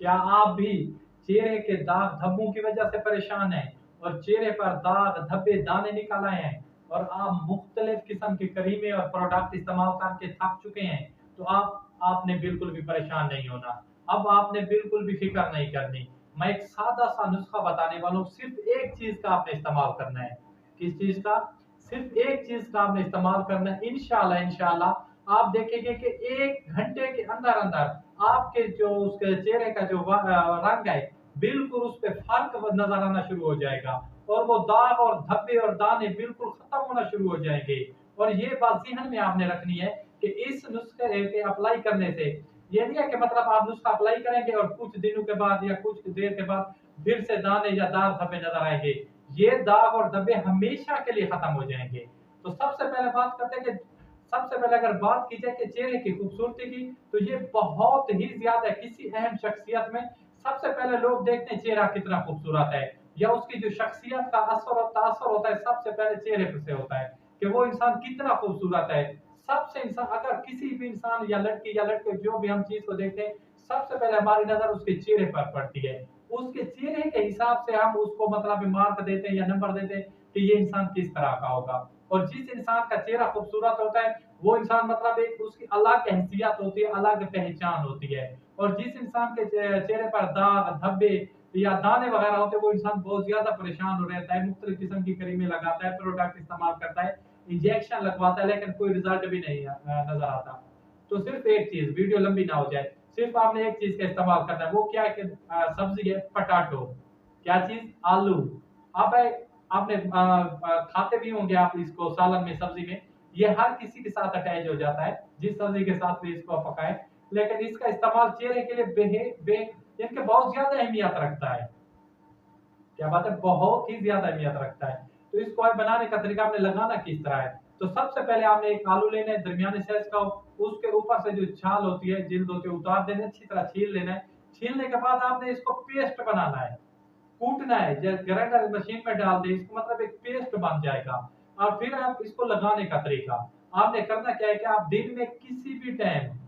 क्या आप भी चेहरे के दाग धब्बों की वजह से परेशान हैं और चेहरे पर दाग धब्बे दाने निकल आए हैं और आप मुख्तलिफ किस्म के करीमे और प्रोडक्ट इस्तेमाल करके थक चुके हैं, तो आपने बिल्कुल भी परेशान नहीं होना। अब आपने बिल्कुल भी फिक्र नहीं करनी। मैं एक सादा सा नुस्खा बताने वाला हूँ, सिर्फ एक चीज का आपने इस्तेमाल करना है। किस चीज का? सिर्फ एक चीज का आपने इस्तेमाल करना है। इंशाल्लाह इंशाल्लाह आप देखेंगे कि 1 घंटे के अंदर अंदर आपके जो उसके चेहरे का जो रंग है, बिल्कुल उस पे फर्क नजर आना शुरू हो जाएगा और वो दाग और धब्बे और दाने बिल्कुल खत्म होना शुरू हो जाएंगे। और ये बात ज़हन में आपने रखनी है कि इस नुस्खे के अप्लाई करने से ये नहीं है कि मतलब आप नुस्खा अप्लाई करेंगे और कुछ दिनों के बाद या कुछ देर के बाद फिर से दाने या दाग धब्बे नजर आएंगे। ये दाग और धब्बे हमेशा के लिए खत्म हो जाएंगे। तो सबसे पहले बात करते हैं कि सबसे पहले अगर बात की जाए कि चेहरे की खूबसूरती की, तो ये बहुत ही ज्यादा है। किसी अहम शख्सियत में सबसे पहले लोग देखते हैं चेहरा कितना खूबसूरत है, या उसकी जो शख्सियत का असर और तासर होता है सबसे पहले चेहरे पर से होता है कि वो इंसान कितना खूबसूरत है। सबसे इंसान अगर किसी भी इंसान या लड़की या लड़के जो भी हम चीज को देखते हैं, सबसे पहले हमारी नजर उसके चेहरे पर पड़ती है। उसके चेहरे के हिसाब से हम उसको मतलब मार्क देते हैं या नंबर देते हैं कि ये इंसान किस तरह का होगा। और जिस इंसान का चेहरा खूबसूरत होता है, वो इंसान मतलब एक उसकी अलग हैसियत होती है, अलग पहचान होती है। और जिस इंसान के चेहरे पर दाग धब्बे या दाने वगैरह होते हैं, वो इंसान बहुत ज्यादा परेशान हो रहता है, मुख्तलिफ किस्म की क्रीमें लगाता है, प्रोडक्ट इस्तेमाल करता है, इंजेक्शन लगवाता है, लेकिन कोई रिजल्ट भी नहीं नजर आता। तो सिर्फ एक चीज, वीडियो लंबी ना हो जाए, सिर्फ आपने एक चीज का इस्तेमाल करना है। वो क्या है कि सब्जी है पटाटो। क्या चीज? आलू। अब आपने खाते भी होंगे आप इसको सालन में, सब्जी में। ये हर किसी के साथ अटैच हो जाता है, जिस सब्जी के साथ भी इसको पकाए। लेकिन इसका इस्तेमाल चेहरे के लिए इनके बहुत ज्यादा अहमियत रखता है। क्या बात है, बहुत ही ज्यादा अहमियत रखता है। तो इसको अब बनाने का तरीका आपने लगाना किस तरह है? तो सबसे पहले आपने एक आलू लेना है दरमियाने साइज का, उसके ऊपर से जो छाल होती है, जिल्द होती है, उतार देना है, अच्छी तरह छील लेना है। छीलने के बाद आपने इसको पेस्ट बनाना है, कूटना है, ग्राइंडर मशीन में डाल दे इसको, मतलब एक पेस्ट बन जाएगा। और फिर आप इसको लगाने का तरीका आपने करना क्या है कि आप दिन में किसी भी टाइम,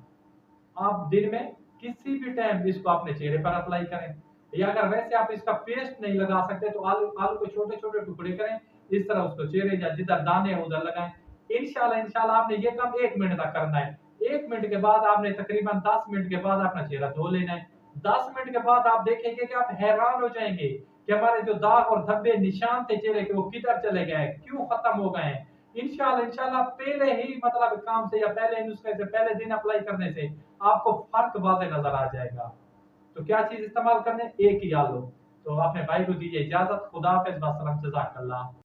आप दिन में किसी भी टाइम इसको अपने चेहरे पर अप्लाई करें। या अगर वैसे आप इसका पेस्ट नहीं लगा सकते, तो आलू आलू के छोटे छोटे टुकड़े करें, इस तरह उसको चेहरे या जिधर दाने हैं उधर लगाएं। इंशाल्लाह इंशाल्लाह आपने ये काम 1 मिनट तक करना है। 1 मिनट के बाद आपने तकरीबन 10 मिनट के बाद अपना चेहरा धो लेना है। 10 मिनट के बाद आप देखेंगे कि आप हैरान हो जाएंगे कि हमारे जो दाग और धब्बे निशान थे चेहरे के, वो किधर चले गए, क्यों खत्म हो गए हैं। इंशाल्लाह इंशाल्लाह पहले ही मतलब काम से या पहले नुस्खे से पहले दिन अप्लाई करने से आपको फर्क वाज़ेह नज़र आ जाएगा। तो क्या चीज़ इस्तेमाल करनी है? एक ही आलू। तो अपने भाई को दीजिए इजाज़त। खुदा हाफ़िज़, मसलम, जज़ाकल्लाह।